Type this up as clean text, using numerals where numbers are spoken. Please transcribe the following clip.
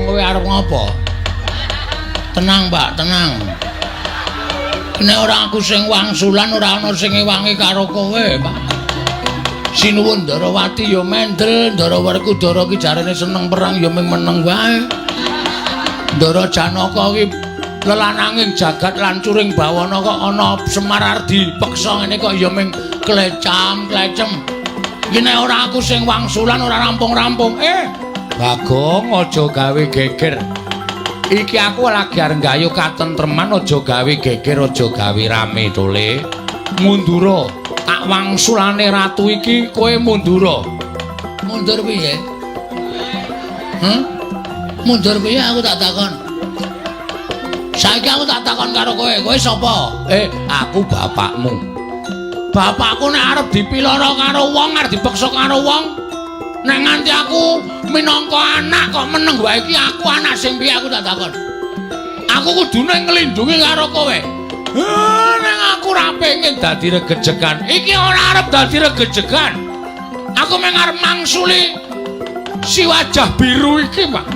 wong kowe arep ngopo? Tenang, Mbak, tenang. Nek ora aku sing wangsulan ora ana sing ngewangi karo kowe, Pak. Sinuwun Ndarawati ya mendel, Ndarawerkudara ki jarene seneng perang ya ming meneng wae. Ndara Janaka ki lelananging jagat lan curing bawana kok ana Semar Ardi peksa ngene kok ya ming klecam-klecem. Iki nek ora aku sing wangsulan ora rampung-rampung. Bagong aja gawe geger. Iki aku lagi arep gayuh katentreman aja gawe geger aja gawe rame tole. Mundura. Tak wangsulane ratu iki kowe mundura. Mundur piye? Mundur piye aku tak takon. Saiki aku tak takon karo kowe, kowe sapa? Aku bapakmu. Bapakku nek arep dipiloro karo wong, arep dipeksa karo wong, nek nganti aku minangka anak kok meneng wae iki aku anak sing piye aku tak takon. Aku kudune nglindhungi karo kowe. Nek aku ora pengin dadi regejegan. Iki ora arep dadi regejegan. Aku mung arep mangsuli si wajah biru iki, Pak.